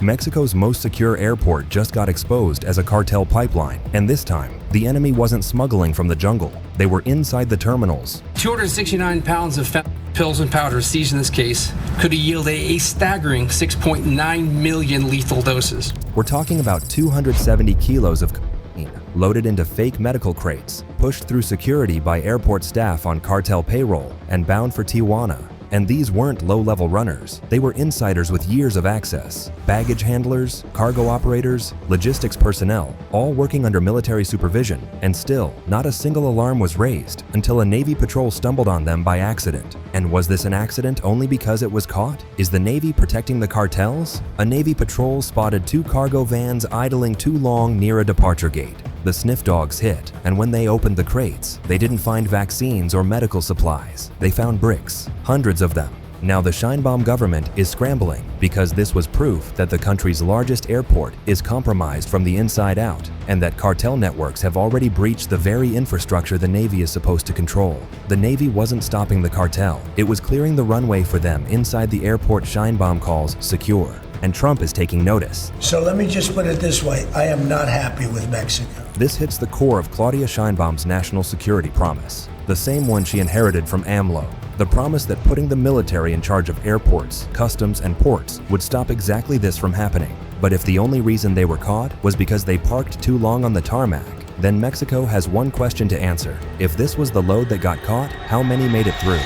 Mexico's most secure airport just got exposed as a cartel pipeline, and this time, the enemy wasn't smuggling from the jungle. They were inside the terminals. 269 pounds of pills and powder seized in this case could have yielded a staggering 6.9 million lethal doses. We're talking about 270 kilos of cocaine loaded into fake medical crates, pushed through security by airport staff on cartel payroll, and bound for Tijuana. And these weren't low-level runners. They were insiders with years of access. Baggage handlers, cargo operators, logistics personnel, all working under military supervision. And still, not a single alarm was raised until a Navy patrol stumbled on them by accident. And was this an accident only because it was caught? Is the Navy protecting the cartels? A Navy patrol spotted 2 cargo vans idling too long near a departure gate. The sniff dogs hit, and when they opened the crates, they didn't find vaccines or medical supplies. They found bricks, hundreds of them. Now the Sheinbaum government is scrambling because this was proof that the country's largest airport is compromised from the inside out, and that cartel networks have already breached the very infrastructure the Navy is supposed to control. The Navy wasn't stopping the cartel. It was clearing the runway for them inside the airport Sheinbaum calls secure. And Trump is taking notice. So let me just put it this way. I am not happy with Mexico. This hits the core of Claudia Sheinbaum's national security promise, the same one she inherited from AMLO. The promise that putting the military in charge of airports, customs, and ports would stop exactly this from happening. But if the only reason they were caught was because they parked too long on the tarmac, then Mexico has one question to answer. If this was the load that got caught, how many made it through?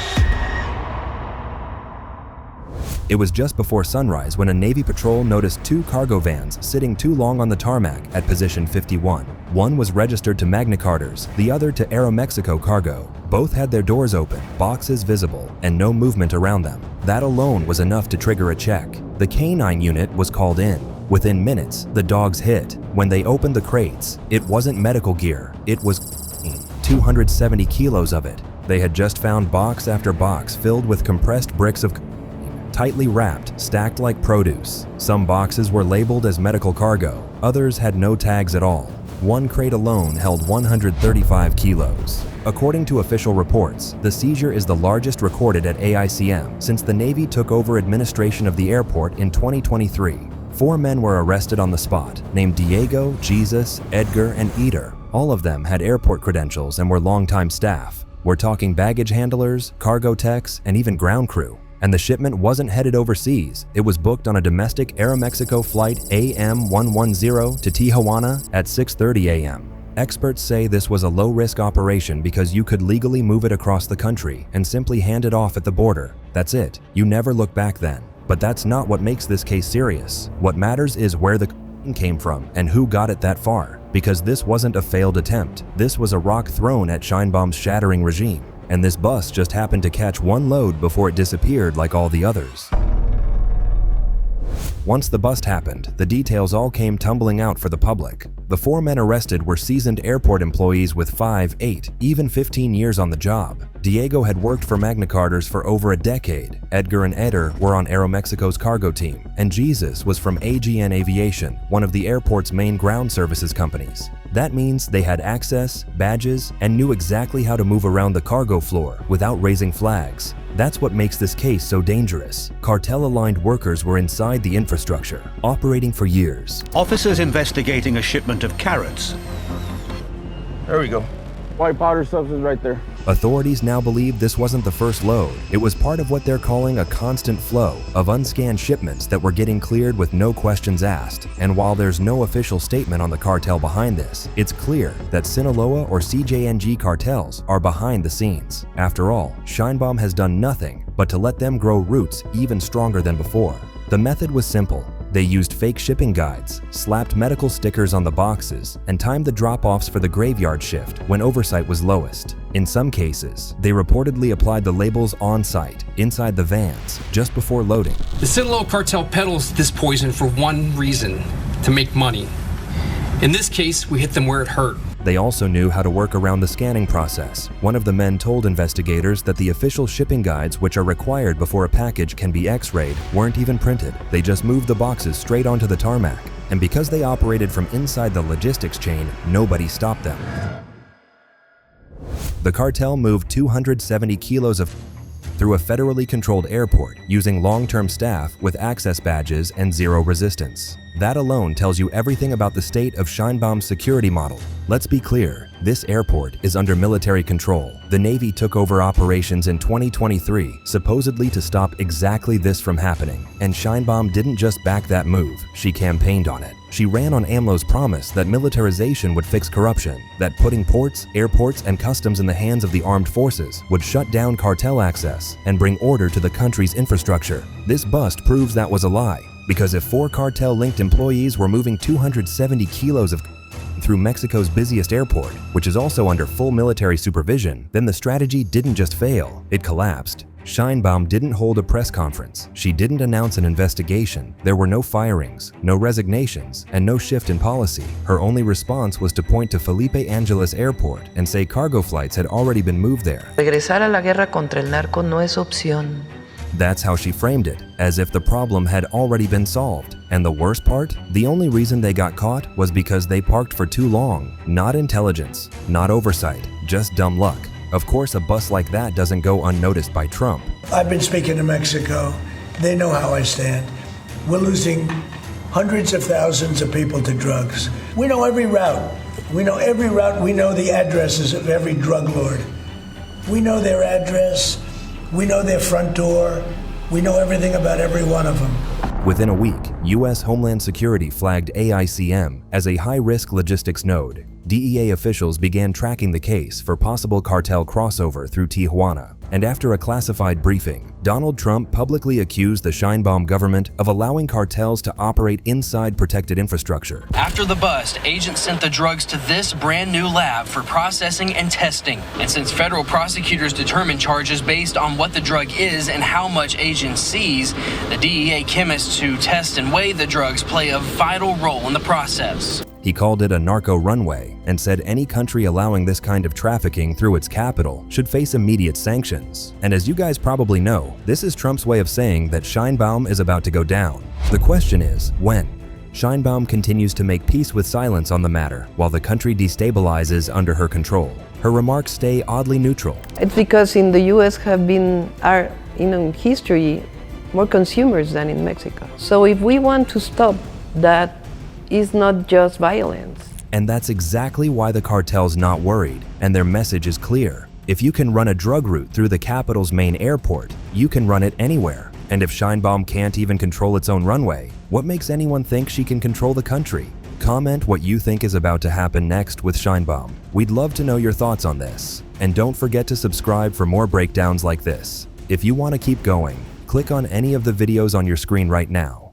It was just before sunrise when a Navy patrol noticed 2 cargo vans sitting too long on the tarmac at position 51. One was registered to Magna Cartas, the other to Aeromexico Cargo. Both had their doors open, boxes visible, and no movement around them. That alone was enough to trigger a check. The K9 unit was called in. Within minutes, the dogs hit. When they opened the crates, it wasn't medical gear, it was 270 kilos of it. They had just found box after box filled with compressed bricks of tightly wrapped, stacked like produce. Some boxes were labeled as medical cargo, others had no tags at all. One crate alone held 135 kilos. According to official reports, the seizure is the largest recorded at AICM since the Navy took over administration of the airport in 2023. 4 men were arrested on the spot, named Diego, Jesus, Edgar, and Eder. All of them had airport credentials and were longtime staff. We're talking baggage handlers, cargo techs, and even ground crew. And the shipment wasn't headed overseas. It was booked on a domestic Aeromexico flight AM110 to Tijuana at 6:30 a.m. Experts say this was a low-risk operation because you could legally move it across the country and simply hand it off at the border. That's it. You never look back then. But that's not what makes this case serious. What matters is where the came from and who got it that far. Because this wasn't a failed attempt. This was a rock thrown at Sheinbaum's shattering regime. And this bus just happened to catch one load before it disappeared like all the others. Once the bust happened, the details all came tumbling out for the public. The 4 men arrested were seasoned airport employees with 5, 8, even 15 years on the job. Diego had worked for Magna Cartas for over a decade. Edgar and Eder were on Aeromexico's cargo team, and Jesus was from AGN Aviation, one of the airport's main ground services companies. That means they had access, badges, and knew exactly how to move around the cargo floor without raising flags. That's what makes this case so dangerous. Cartel-aligned workers were inside the infrastructure, operating for years. Officers investigating a shipment of carrots. There we go. White powder substance right there. Authorities now believe this wasn't the first load. It was part of what they're calling a constant flow of unscanned shipments that were getting cleared with no questions asked. And while there's no official statement on the cartel behind this, it's clear that Sinaloa or CJNG cartels are behind the scenes. After all, Sheinbaum has done nothing but to let them grow roots even stronger than before. The method was simple. They used fake shipping guides, slapped medical stickers on the boxes, and timed the drop-offs for the graveyard shift when oversight was lowest. In some cases, they reportedly applied the labels on-site, inside the vans, just before loading. The Sinaloa cartel peddles this poison for one reason: to make money. In this case, we hit them where it hurt. They also knew how to work around the scanning process. One of the men told investigators that the official shipping guides, which are required before a package can be x-rayed, weren't even printed. They just moved the boxes straight onto the tarmac. And because they operated from inside the logistics chain, nobody stopped them. The cartel moved 270 kilos of through a federally controlled airport using long-term staff with access badges and zero resistance. That alone tells you everything about the state of Sheinbaum's security model. Let's be clear, this airport is under military control. The Navy took over operations in 2023, supposedly to stop exactly this from happening. And Sheinbaum didn't just back that move, she campaigned on it. She ran on AMLO's promise that militarization would fix corruption, that putting ports, airports, and customs in the hands of the armed forces would shut down cartel access and bring order to the country's infrastructure. This bust proves that was a lie, because if 4 cartel-linked employees were moving 270 kilos of through Mexico's busiest airport, which is also under full military supervision, then the strategy didn't just fail, it collapsed. Sheinbaum didn't hold a press conference. She didn't announce an investigation. There were no firings, no resignations, and no shift in policy. Her only response was to point to Felipe Angeles Airport and say cargo flights had already been moved there. Regresar a la guerra contra el narco no es opción. That's how she framed it, as if the problem had already been solved. And the worst part? The only reason they got caught was because they parked for too long. Not intelligence, not oversight, just dumb luck. Of course, a bust like that doesn't go unnoticed by Trump. I've been speaking to Mexico. They know how I stand. We're losing hundreds of thousands of people to drugs. We know every route. We know every route. We know the addresses of every drug lord. We know their address. We know their front door. We know everything about every one of them. Within a week, U.S. Homeland Security flagged AICM as a high-risk logistics node. DEA officials began tracking the case for possible cartel crossover through Tijuana. And after a classified briefing, Donald Trump publicly accused the Sheinbaum government of allowing cartels to operate inside protected infrastructure. After the bust, agents sent the drugs to this brand new lab for processing and testing. And since federal prosecutors determine charges based on what the drug is and how much agents seize, the DEA chemists who test and weigh the drugs play a vital role in the process. He called it a narco runway and said any country allowing this kind of trafficking through its capital should face immediate sanctions. And as you guys probably know, this is Trump's way of saying that Sheinbaum is about to go down. The question is, when? Sheinbaum continues to make peace with silence on the matter while the country destabilizes under her control. Her remarks stay oddly neutral. It's because in the U.S. are in history more consumers than in Mexico. So if we want to stop that, it's not just violence. And that's exactly why the cartel's not worried, and their message is clear. If you can run a drug route through the capital's main airport, you can run it anywhere. And if Sheinbaum can't even control its own runway, what makes anyone think she can control the country? Comment what you think is about to happen next with Sheinbaum. We'd love to know your thoughts on this. And don't forget to subscribe for more breakdowns like this. If you want to keep going, click on any of the videos on your screen right now.